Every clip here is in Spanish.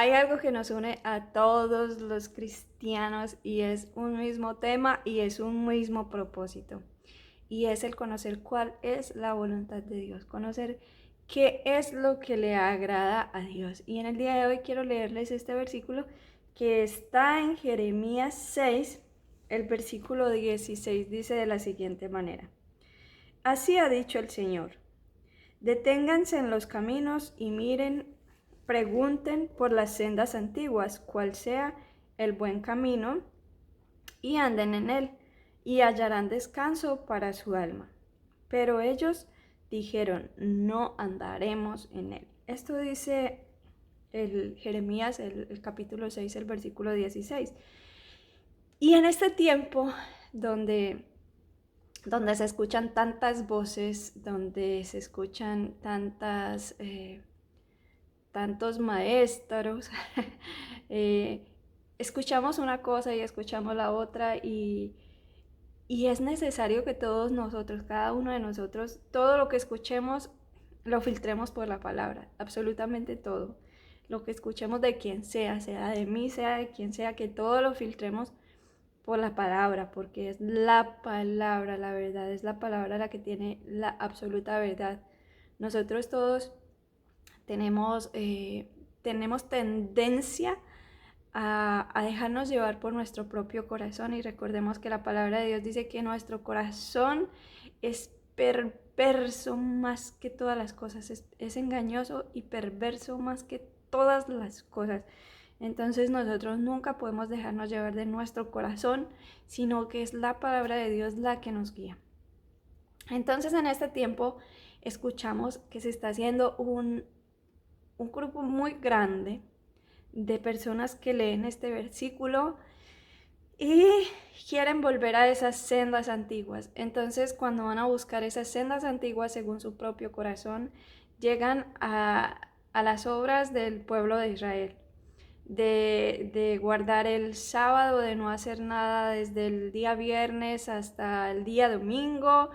Hay algo que nos une a todos los cristianos y es un mismo tema y es un mismo propósito. Y es el conocer cuál es la voluntad de Dios, conocer qué es lo que le agrada a Dios. Y en el día de hoy quiero leerles este versículo que está en Jeremías 6, el versículo 16 dice de la siguiente manera. Así ha dicho el Señor. Deténganse en los caminos y miren, pregunten por las sendas antiguas, cuál sea el buen camino, y anden en él, y hallarán descanso para su alma. Pero ellos dijeron, no andaremos en él. Esto dice el Jeremías, el capítulo 6, el versículo 16. Y en este tiempo donde se escuchan tantas voces, donde se escuchan tantos maestros, eh, escuchamos una cosa y escuchamos la otra y es necesario que todos nosotros, cada uno de nosotros, todo lo que escuchemos lo filtremos por la palabra, absolutamente todo. Lo que escuchemos de quien sea de mí, sea de quien sea, que todo lo filtremos por la palabra, porque es la palabra, la verdad, es la palabra la que tiene la absoluta verdad. Nosotros todos tenemos, tenemos tendencia a dejarnos llevar por nuestro propio corazón y recordemos que la palabra de Dios dice que nuestro corazón es perverso más que todas las cosas, es engañoso y perverso más que todas las cosas. Entonces nosotros nunca podemos dejarnos llevar de nuestro corazón, sino que es la palabra de Dios la que nos guía. Entonces en este tiempo escuchamos que se está haciendo un grupo muy grande de personas que leen este versículo y quieren volver a esas sendas antiguas. Entonces, cuando van a buscar esas sendas antiguas según su propio corazón, llegan a las obras del pueblo de Israel. De guardar el sábado, de no hacer nada desde el día viernes hasta el día domingo,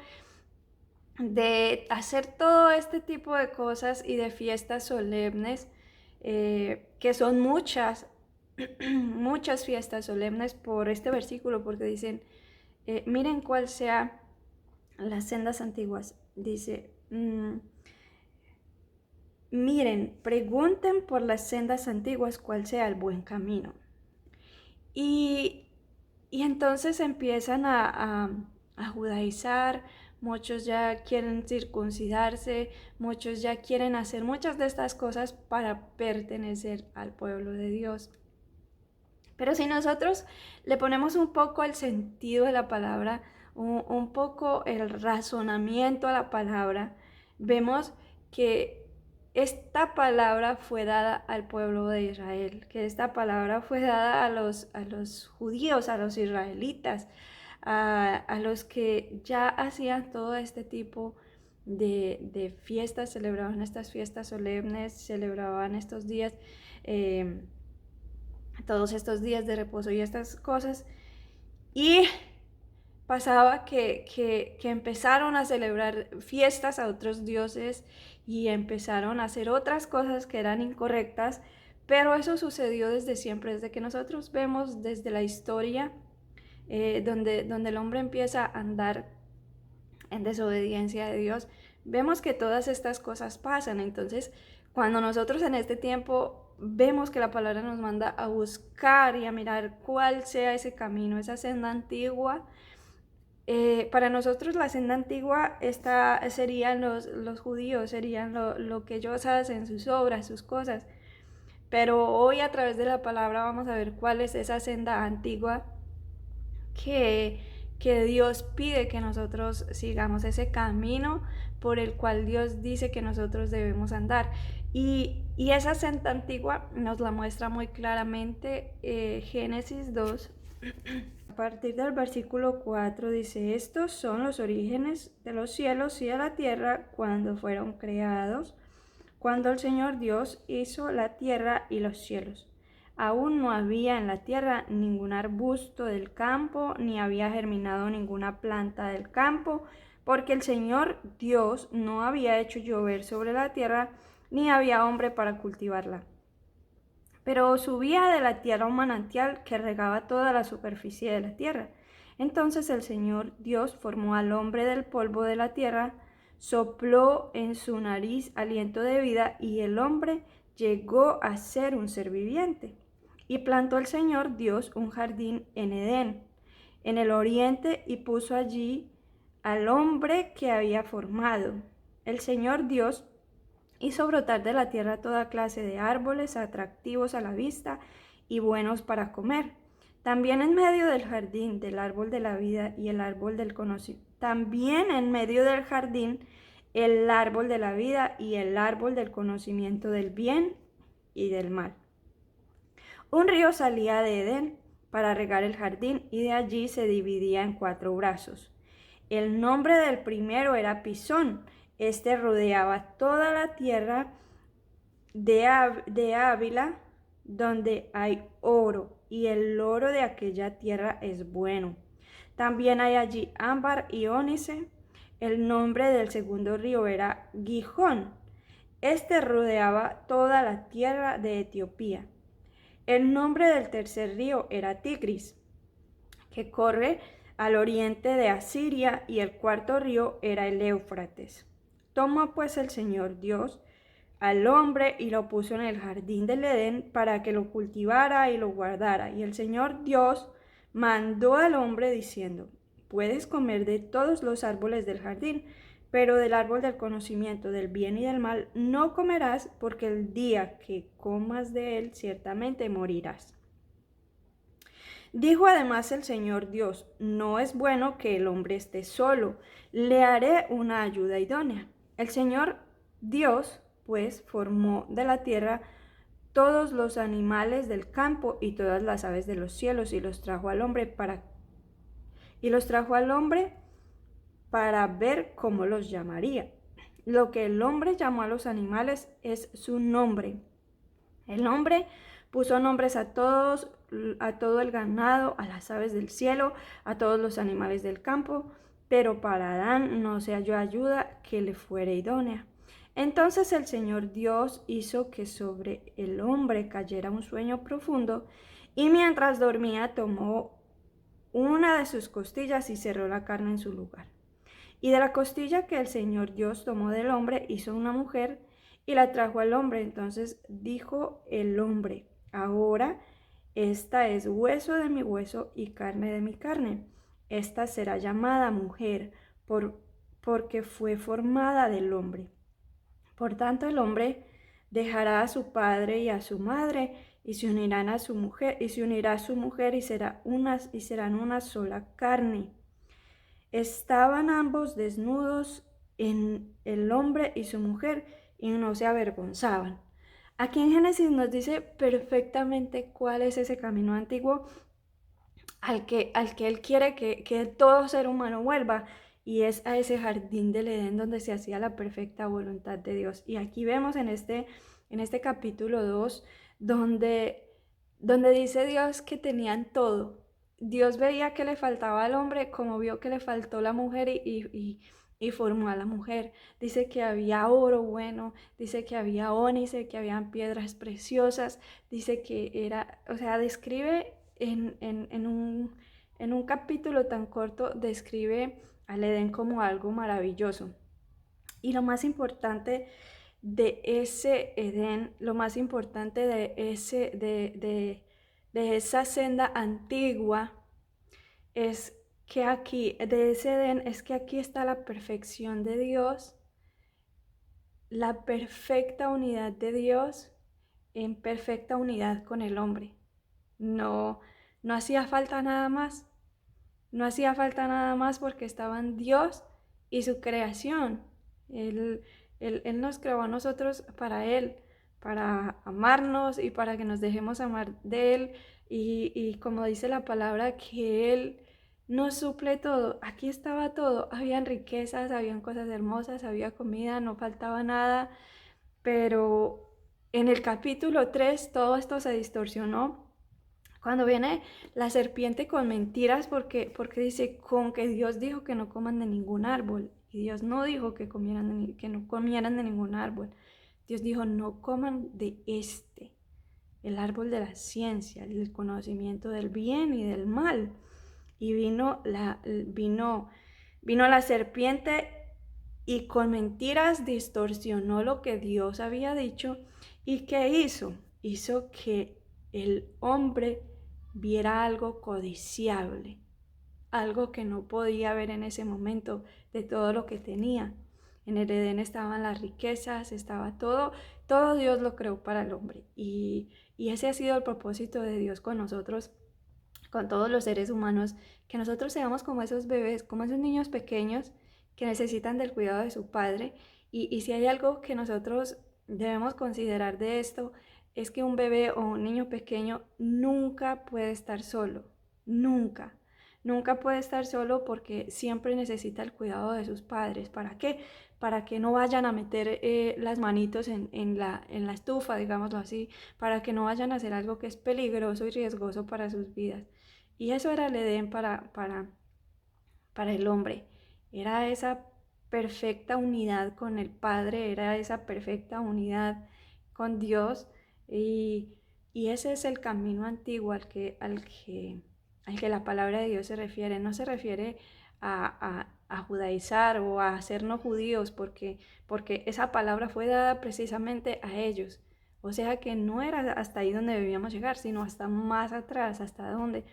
de hacer todo este tipo de cosas y de fiestas solemnes, que son muchas, muchas fiestas solemnes por este versículo, porque dicen, miren cuál sea las sendas antiguas. Dice, miren, pregunten por las sendas antiguas cuál sea el buen camino. Y, y entonces empiezan a judaizar, muchos ya quieren circuncidarse, muchos ya quieren hacer muchas de estas cosas para pertenecer al pueblo de Dios. Pero si nosotros le ponemos un poco el sentido de la palabra, un poco el razonamiento a la palabra, vemos que esta palabra fue dada al pueblo de Israel, que esta palabra fue dada a los judíos, a los israelitas, a los que ya hacían todo este tipo de fiestas, celebraban estas fiestas solemnes, celebraban estos días. Todos estos días de reposo y estas cosas. Y pasaba que empezaron a celebrar fiestas a otros dioses y empezaron a hacer otras cosas que eran incorrectas, pero eso sucedió desde siempre, desde que nosotros vemos desde la historia, donde el hombre empieza a andar en desobediencia de Dios, vemos que todas estas cosas pasan. Entonces, cuando nosotros en este tiempo vemos que la palabra nos manda a buscar y a mirar cuál sea ese camino, esa senda antigua, para nosotros la senda antigua serían los judíos, serían lo que ellos hacen, sus obras, sus cosas. Pero hoy a través de la palabra vamos a ver cuál es esa senda antigua que, que Dios pide que nosotros sigamos, ese camino por el cual Dios dice que nosotros debemos andar. Y esa senda antigua nos la muestra muy claramente Génesis 2. A partir del versículo 4 dice, estos son los orígenes de los cielos y de la tierra cuando fueron creados, cuando el Señor Dios hizo la tierra y los cielos. Aún no había en la tierra ningún arbusto del campo, ni había germinado ninguna planta del campo, porque el Señor Dios no había hecho llover sobre la tierra, ni había hombre para cultivarla. pero subía de la tierra un manantial que regaba toda la superficie de la tierra. Entonces el Señor Dios formó al hombre del polvo de la tierra, sopló en su nariz aliento de vida y el hombre llegó a ser un ser viviente. Y plantó el Señor Dios un jardín en Edén, en el oriente, y puso allí al hombre que había formado. El Señor Dios hizo brotar de la tierra toda clase de árboles atractivos a la vista y buenos para comer. También en medio del jardín del árbol de la vida y el árbol del conocimiento. También en medio del jardín el árbol de la vida y el árbol del conocimiento del bien y del mal. Un río salía de Edén para regar el jardín y de allí se dividía en 4 brazos. El nombre del primero era Pisón. Este rodeaba toda la tierra de Ávila, donde hay oro, y el oro de aquella tierra es bueno. También hay allí ámbar y ónice. El nombre del segundo río era Gijón. Este rodeaba toda la tierra de Etiopía. El nombre del tercer río era Tigris, que corre al oriente de Asiria, y el cuarto río era el Éufrates. Tomó pues el Señor Dios al hombre y lo puso en el jardín del Edén para que lo cultivara y lo guardara. Y el Señor Dios mandó al hombre diciendo: puedes comer de todos los árboles del jardín, pero del árbol del conocimiento del bien y del mal no comerás, porque el día que comas de él ciertamente morirás. Dijo además el Señor Dios: no es bueno que el hombre esté solo, le haré una ayuda idónea. El Señor Dios pues formó de la tierra todos los animales del campo y todas las aves de los cielos y los trajo al hombre para ver cómo los llamaría. Lo que el hombre llamó a los animales es su nombre. El hombre puso nombres a todo el ganado, a las aves del cielo, a todos los animales del campo, pero para Adán no se halló ayuda que le fuera idónea. Entonces el Señor Dios hizo que sobre el hombre cayera un sueño profundo, y mientras dormía tomó una de sus costillas y cerró la carne en su lugar. Y de la costilla que el Señor Dios tomó del hombre hizo una mujer y la trajo al hombre. Entonces dijo el hombre: ahora esta es hueso de mi hueso y carne de mi carne. Esta será llamada mujer porque fue formada del hombre. Por tanto, el hombre dejará a su padre y a su madre y se unirán a su mujer, y se unirá a su mujer y serán una sola carne. Estaban ambos desnudos, en el hombre y su mujer, y no se avergonzaban. Aquí en Génesis nos dice perfectamente cuál es ese camino antiguo al que Él quiere que todo ser humano vuelva, y es a ese jardín del Edén donde se hacía la perfecta voluntad de Dios. Y aquí vemos en este capítulo 2 donde dice Dios que tenían todo. Dios veía que le faltaba al hombre, como vio que le faltó la mujer y formó a la mujer. Dice que había oro bueno, dice que había ónice, que habían piedras preciosas, dice que era, o sea, describe en un capítulo tan corto, describe al Edén como algo maravilloso. Y lo más importante de ese Edén, lo más importante de esa senda antigua es que aquí, de ese Edén, es que aquí está la perfección de Dios, la perfecta unidad de Dios en perfecta unidad con el hombre. No, no hacía falta nada más. No hacía falta nada más porque estaban Dios y su creación. Él nos creó a nosotros para Él, para amarnos y para que nos dejemos amar de Él. Y como dice la palabra, que Él nos suple todo. Aquí estaba todo. Habían riquezas, habían cosas hermosas, había comida, no faltaba nada. Pero en el capítulo 3 todo esto se distorsionó cuando viene la serpiente con mentiras, porque dice con que Dios dijo que no coman de ningún árbol. Y Dios no dijo que no comieran de ningún árbol. Dios dijo: no coman de este. el árbol de la ciencia, el conocimiento del bien y del mal. Y vino la serpiente y con mentiras distorsionó lo que Dios había dicho. ¿Y qué hizo? Hizo que el hombre viera algo codiciable, algo que no podía ver en ese momento de todo lo que tenía. En el Edén estaban las riquezas, estaba todo Dios lo creó para el hombre. Y ese ha sido el propósito de Dios con nosotros, con todos los seres humanos, que nosotros seamos como esos bebés, como esos niños pequeños que necesitan del cuidado de su padre. Y si hay algo que nosotros debemos considerar de esto, es que un bebé o un niño pequeño nunca puede estar solo, nunca. Nunca puede estar solo porque siempre necesita el cuidado de sus padres. ¿Para qué? Para que no vayan a meter las manitos en la estufa, digámoslo así, para que no vayan a hacer algo que es peligroso y riesgoso para sus vidas. Y eso era el Edén para el hombre. Era esa perfecta unidad con el Padre, era esa perfecta unidad con Dios. Y, y ese es el camino antiguo al que la palabra de Dios se refiere. No se refiere a judaizar o a hacernos judíos, porque esa palabra fue dada precisamente a ellos. O sea que no era hasta ahí donde debíamos llegar, sino hasta más atrás, hasta donde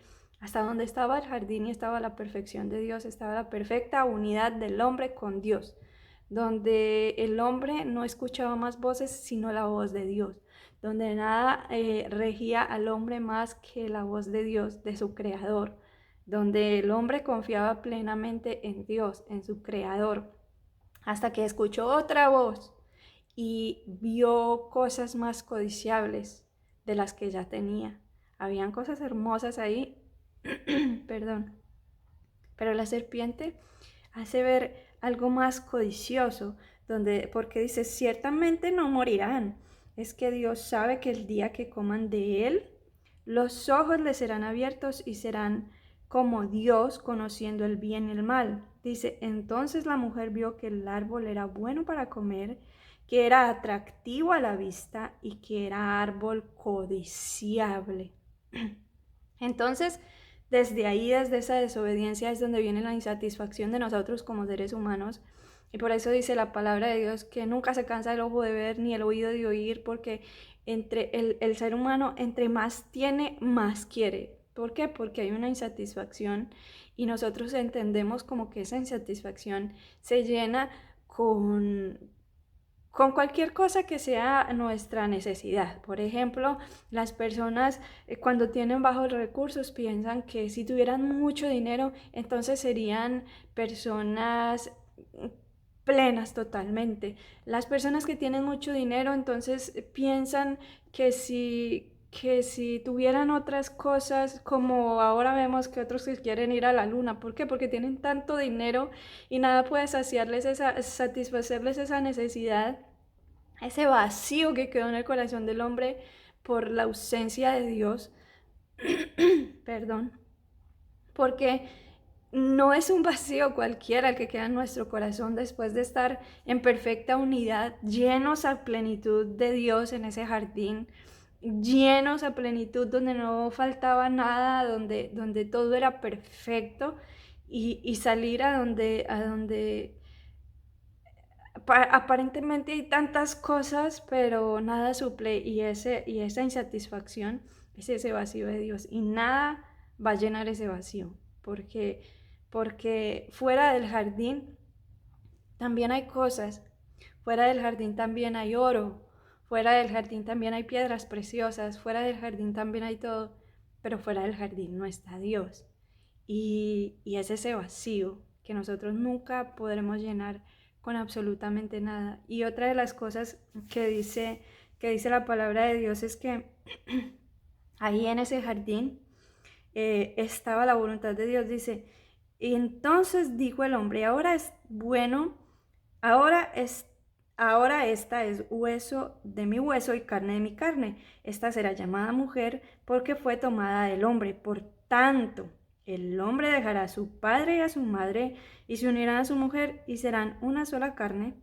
estaba el jardín y estaba la perfección de Dios, estaba la perfecta unidad del hombre con Dios, donde el hombre no escuchaba más voces sino la voz de Dios, donde nada regía al hombre más que la voz de Dios, de su creador, donde el hombre confiaba plenamente en Dios, en su creador, hasta que escuchó otra voz y vio cosas más codiciables de las que ya tenía. Habían cosas hermosas ahí, perdón, pero la serpiente hace ver algo más codicioso, porque dice, ciertamente no morirán. Es que Dios sabe que el día que coman de él, los ojos les serán abiertos y serán como Dios, conociendo el bien y el mal. Dice, entonces la mujer vio que el árbol era bueno para comer, que era atractivo a la vista y que era árbol codiciable. Entonces, desde ahí, desde esa desobediencia es donde viene la insatisfacción de nosotros como seres humanos. Y por eso dice la palabra de Dios que nunca se cansa el ojo de ver ni el oído de oír, porque entre el ser humano, entre más tiene, más quiere. ¿Por qué? Porque hay una insatisfacción y nosotros entendemos como que esa insatisfacción se llena con cualquier cosa que sea nuestra necesidad. Por ejemplo, las personas cuando tienen bajos recursos piensan que si tuvieran mucho dinero, entonces serían personas plenas totalmente. Las personas que tienen mucho dinero, entonces piensan que si tuvieran otras cosas, como ahora vemos que otros que quieren ir a la luna. ¿Por qué? Porque tienen tanto dinero y nada puede satisfacerles esa necesidad, ese vacío que quedó en el corazón del hombre por la ausencia de Dios. Perdón. Porque no es un vacío cualquiera el que queda en nuestro corazón después de estar en perfecta unidad, llenos a plenitud de Dios en ese jardín, llenos a plenitud donde no faltaba nada, donde todo era perfecto, y salir a donde aparentemente hay tantas cosas, pero nada suple, y esa insatisfacción es ese vacío de Dios, y nada va a llenar ese vacío, porque fuera del jardín también hay cosas, fuera del jardín también hay oro, fuera del jardín también hay piedras preciosas, fuera del jardín también hay todo, pero fuera del jardín no está Dios, y es ese vacío que nosotros nunca podremos llenar con absolutamente nada. Y otra de las cosas que dice la palabra de Dios es que ahí en ese jardín estaba la voluntad de Dios. Dice, y entonces dijo el hombre, ahora es bueno, ahora esta es hueso de mi hueso y carne de mi carne. Esta será llamada mujer porque fue tomada del hombre. Por tanto, el hombre dejará a su padre y a su madre y se unirán a su mujer y serán una sola carne.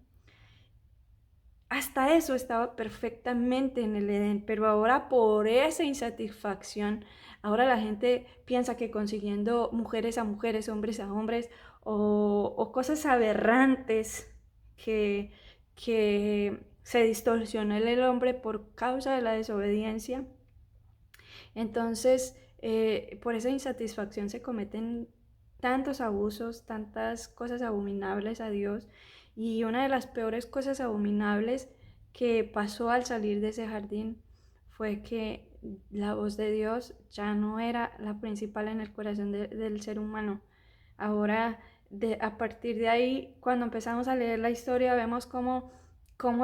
hasta eso estaba perfectamente en el Edén, pero ahora por esa insatisfacción, ahora la gente piensa que consiguiendo mujeres a mujeres, hombres a hombres, o cosas aberrantes que, que se distorsionó el hombre por causa de la desobediencia. Entonces, por esa insatisfacción se cometen tantos abusos, tantas cosas abominables a Dios. Y una de las peores cosas abominables que pasó al salir de ese jardín fue que la voz de Dios ya no era la principal en el corazón del ser humano. Ahora, a partir de ahí, cuando empezamos a leer la historia, vemos cómo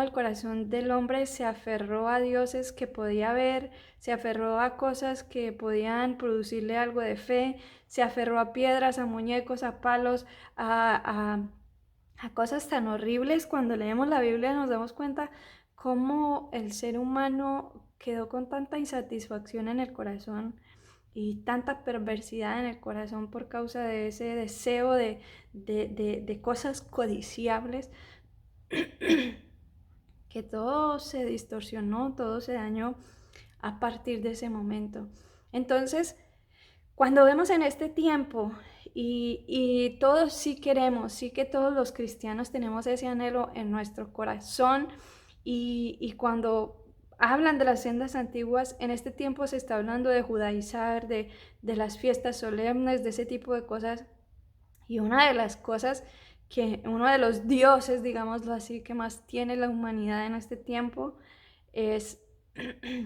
el corazón del hombre se aferró a dioses que podía ver, se aferró a cosas que podían producirle algo de fe, se aferró a piedras, a muñecos, a palos, a cosas tan horribles. Cuando leemos la Biblia nos damos cuenta cómo el ser humano quedó con tanta insatisfacción en el corazón y tanta perversidad en el corazón por causa de ese deseo de cosas codiciables, que todo se distorsionó, todo se dañó a partir de ese momento. Entonces, cuando vemos en este tiempo y todos sí queremos, sí que todos los cristianos tenemos ese anhelo en nuestro corazón y cuando hablan de las sendas antiguas, en este tiempo se está hablando de judaizar, de las fiestas solemnes, de ese tipo de cosas. Y una de las cosas que uno de los dioses, digámoslo así, que más tiene la humanidad en este tiempo es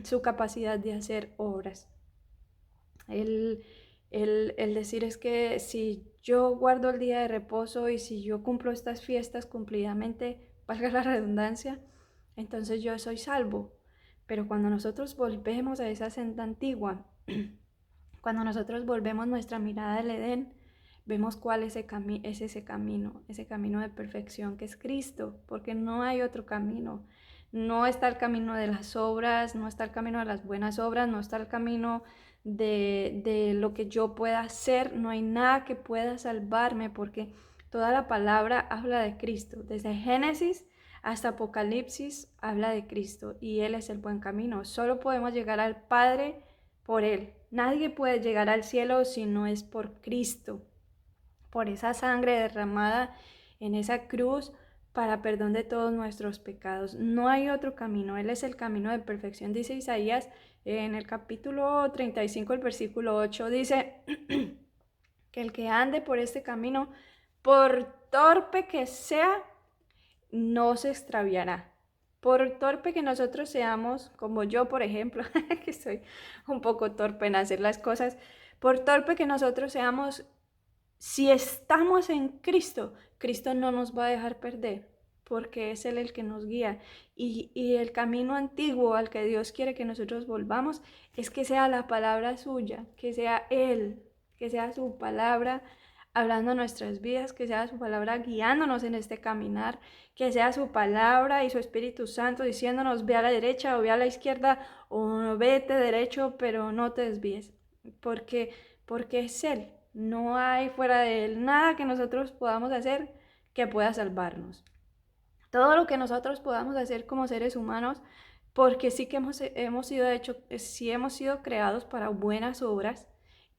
su capacidad de hacer obras. El, el decir es que si yo guardo el día de reposo y si yo cumplo estas fiestas cumplidamente, valga la redundancia, entonces yo soy salvo. Pero cuando nosotros volvemos a esa senda antigua, cuando nosotros volvemos nuestra mirada al Edén, vemos cuál es ese camino de perfección que es Cristo, porque no hay otro camino. No está el camino de las obras, no está el camino de las buenas obras, no está el camino de lo que yo pueda hacer, no hay nada que pueda salvarme, porque toda la palabra habla de Cristo. Desde Génesis hasta Apocalipsis habla de Cristo y Él es el buen camino. Solo podemos llegar al Padre por Él. Nadie puede llegar al cielo si no es por Cristo, por esa sangre derramada en esa cruz para perdón de todos nuestros pecados. No hay otro camino, Él es el camino de perfección, dice Isaías en el capítulo 35, el versículo 8, dice que el que ande por este camino, por torpe que sea, no se extraviará. Por torpe que nosotros seamos, como yo, por ejemplo, que soy un poco torpe en hacer las cosas, por torpe que nosotros seamos, si estamos en Cristo, Cristo no nos va a dejar perder, porque es Él el que nos guía. Y el camino antiguo al que Dios quiere que nosotros volvamos es que sea la palabra suya, que sea Él, que sea su palabra hablando nuestras vidas, que sea su palabra guiándonos en este caminar, que sea su palabra y su Espíritu Santo diciéndonos ve a la derecha o ve a la izquierda o vete derecho, pero no te desvíes, porque, porque es Él. No hay fuera de Él nada que nosotros podamos hacer que pueda salvarnos. Todo lo que nosotros podamos hacer como seres humanos, porque sí que hemos sido sí hemos sido creados para buenas obras,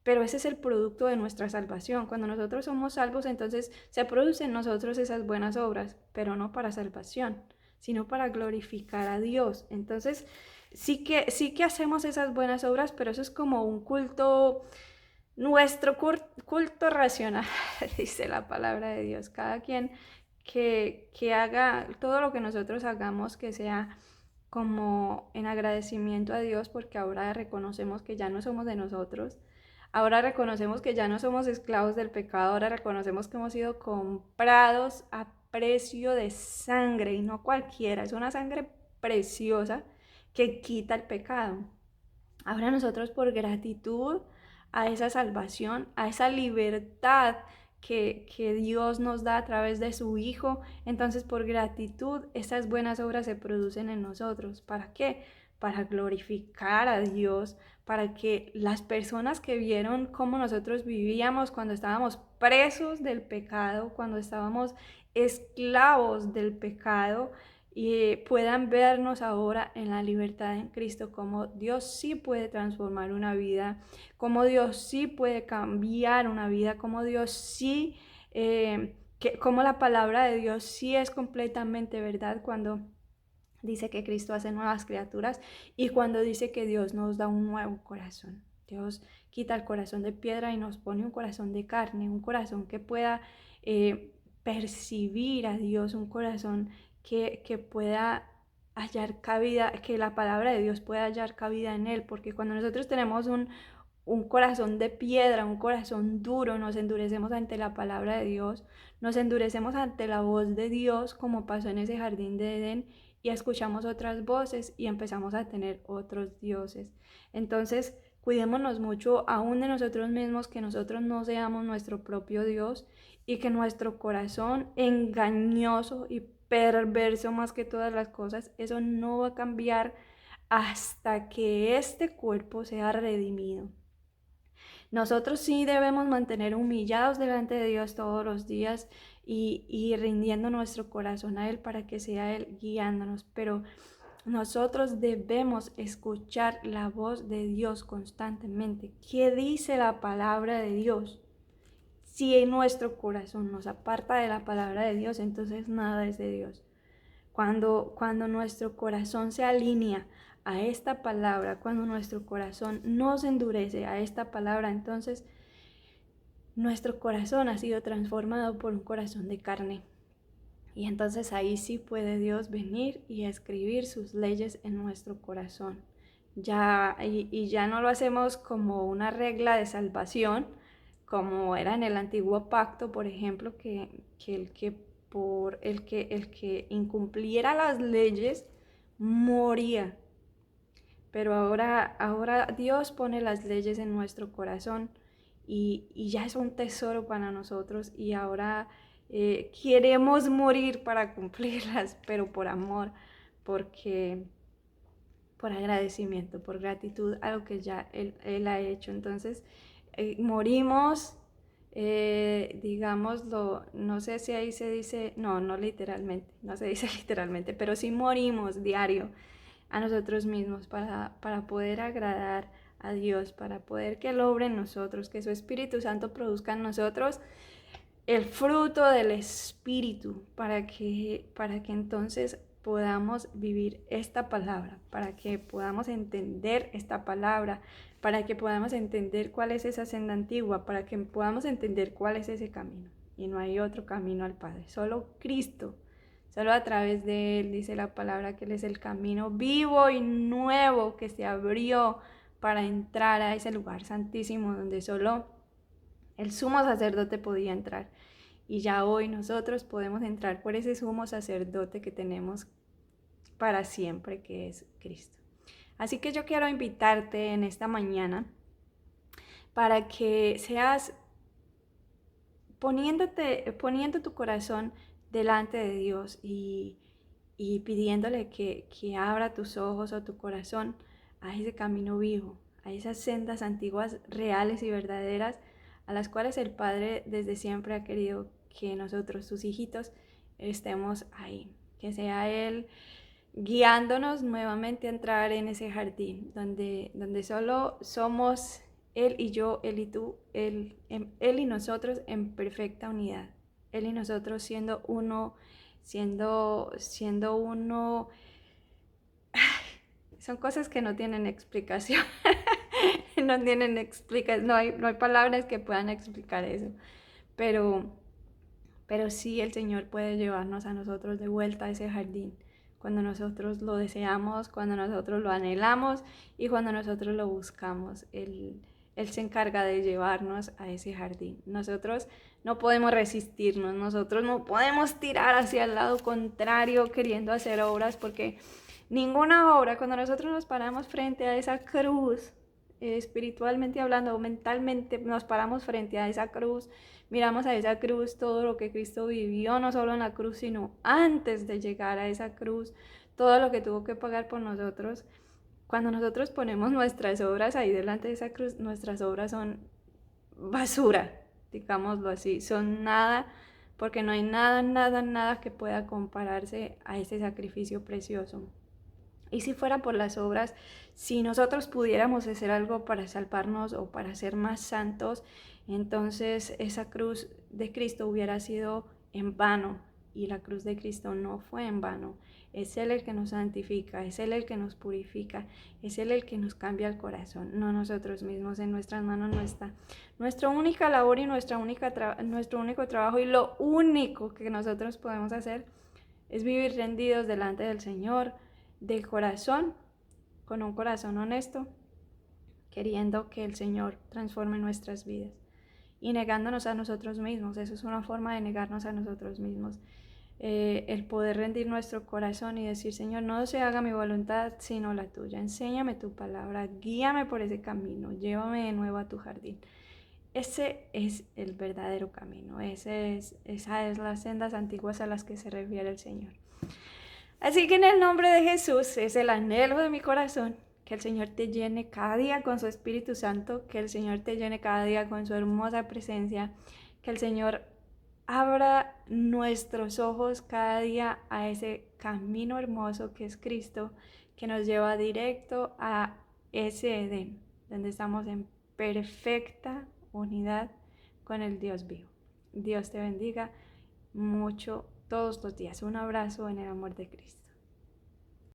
pero ese es el producto de nuestra salvación. Cuando nosotros somos salvos, entonces se producen en nosotros esas buenas obras, pero no para salvación, sino para glorificar a Dios. Entonces, sí que hacemos esas buenas obras, pero eso es como un culto, nuestro culto racional, dice la palabra de Dios. Cada quien que haga todo lo que nosotros hagamos, que sea como en agradecimiento a Dios, porque ahora reconocemos que ya no somos de nosotros, ahora reconocemos que ya no somos esclavos del pecado, ahora reconocemos que hemos sido comprados a precio de sangre, y no cualquiera, es una sangre preciosa que quita el pecado. Ahora nosotros por gratitud a esa salvación, a esa libertad que Dios nos da a través de su Hijo, entonces por gratitud esas buenas obras se producen en nosotros. ¿Para qué? Para glorificar a Dios, para que las personas que vieron cómo nosotros vivíamos cuando estábamos presos del pecado, cuando estábamos esclavos del pecado, y puedan vernos ahora en la libertad en Cristo, como Dios sí puede transformar una vida, como Dios sí puede cambiar una vida, como Dios sí, como la palabra de Dios sí es completamente verdad cuando dice que Cristo hace nuevas criaturas y cuando dice que Dios nos da un nuevo corazón. Dios quita el corazón de piedra y nos pone un corazón de carne, un corazón que pueda percibir a Dios, un corazón que pueda hallar cabida, que la palabra de Dios pueda hallar cabida en él, porque cuando nosotros tenemos un corazón de piedra, un corazón duro, nos endurecemos ante la palabra de Dios, nos endurecemos ante la voz de Dios, como pasó en ese jardín de Edén, y escuchamos otras voces y empezamos a tener otros dioses. Entonces, cuidémonos mucho aún de nosotros mismos, que nosotros no seamos nuestro propio Dios y que nuestro corazón engañoso y perverso más que todas las cosas, eso no va a cambiar hasta que este cuerpo sea redimido. Nosotros sí debemos mantener humillados delante de Dios todos los días y rindiendo nuestro corazón a Él para que sea Él guiándonos, pero nosotros debemos escuchar la voz de Dios constantemente. ¿Qué dice la palabra de Dios? Si en nuestro corazón nos aparta de la palabra de Dios, entonces nada es de Dios. Cuando nuestro corazón se alinea a esta palabra, cuando nuestro corazón no se endurece a esta palabra, entonces nuestro corazón ha sido transformado por un corazón de carne. Y entonces ahí sí puede Dios venir y escribir sus leyes en nuestro corazón. Y ya no lo hacemos como una regla de salvación, como era en el antiguo pacto, por ejemplo, el que incumpliera las leyes moría. Pero ahora Dios pone las leyes en nuestro corazón y ya es un tesoro para nosotros y ahora queremos morir para cumplirlas, pero por amor, porque por agradecimiento, por gratitud a lo que ya Él ha hecho. Entonces, morimos, digámoslo, no sé si ahí se dice, no literalmente, no se dice literalmente, pero sí morimos diario a nosotros mismos para poder agradar a Dios, para poder que Él obre en nosotros, que su Espíritu Santo produzca en nosotros el fruto del Espíritu, para que entonces podamos vivir esta palabra, para que podamos entender esta palabra, para que podamos entender cuál es esa senda antigua, para que podamos entender cuál es ese camino. Y no hay otro camino al Padre, solo Cristo. Solo a través de Él dice la palabra que Él es el camino vivo y nuevo que se abrió para entrar a ese lugar santísimo donde solo el sumo sacerdote podía entrar. Y ya hoy nosotros podemos entrar por ese sumo sacerdote que tenemos para siempre, que es Cristo. Así que yo quiero invitarte en esta mañana para que seas poniendo tu corazón delante de Dios y pidiéndole que abra tus ojos o tu corazón a ese camino vivo, a esas sendas antiguas reales y verdaderas a las cuales el Padre desde siempre ha querido que nosotros, sus hijitos, estemos ahí. Que sea Él guiándonos nuevamente a entrar en ese jardín donde solo somos Él y yo, Él y tú, Él y nosotros en perfecta unidad. Él y nosotros siendo uno, siendo uno. Son cosas que no tienen explicación. No tienen explicación, no hay palabras que puedan explicar eso. Pero sí el Señor puede llevarnos a nosotros de vuelta a ese jardín cuando nosotros lo deseamos, cuando nosotros lo anhelamos y cuando nosotros lo buscamos. Él se encarga de llevarnos a ese jardín. Nosotros no podemos resistirnos, nosotros no podemos tirar hacia el lado contrario queriendo hacer obras, porque ninguna obra, cuando nosotros nos paramos frente a esa cruz, espiritualmente hablando o mentalmente nos paramos frente a esa cruz, miramos a esa cruz todo lo que Cristo vivió, no solo en la cruz, sino antes de llegar a esa cruz, todo lo que tuvo que pagar por nosotros. Cuando nosotros ponemos nuestras obras ahí delante de esa cruz, nuestras obras son basura, digámoslo así, son nada porque no hay nada, nada, nada que pueda compararse a ese sacrificio precioso. Y si fuera por las obras, si nosotros pudiéramos hacer algo para salvarnos o para ser más santos, entonces esa cruz de Cristo hubiera sido en vano. Y la cruz de Cristo no fue en vano. Es Él el que nos santifica, es Él el que nos purifica, es Él el que nos cambia el corazón, no nosotros mismos. En nuestras manos no está. Nuestra única labor y nuestro único trabajo y lo único que nosotros podemos hacer es vivir rendidos delante del Señor, de corazón, con un corazón honesto, queriendo que el Señor transforme nuestras vidas y negándonos a nosotros mismos. Eso es una forma de negarnos a nosotros mismos. El poder rendir nuestro corazón y decir: Señor, no se haga mi voluntad sino la tuya. Enséñame tu palabra, guíame por ese camino, llévame de nuevo a tu jardín. Ese es el verdadero camino, esa es las sendas antiguas a las que se refiere el Señor. Así que en el nombre de Jesús es el anhelo de mi corazón que el Señor te llene cada día con su Espíritu Santo, que el Señor te llene cada día con su hermosa presencia, que el Señor abra nuestros ojos cada día a ese camino hermoso que es Cristo, que nos lleva directo a ese Edén, donde estamos en perfecta unidad con el Dios vivo. Dios te bendiga mucho todos los días. Un abrazo en el amor de Cristo.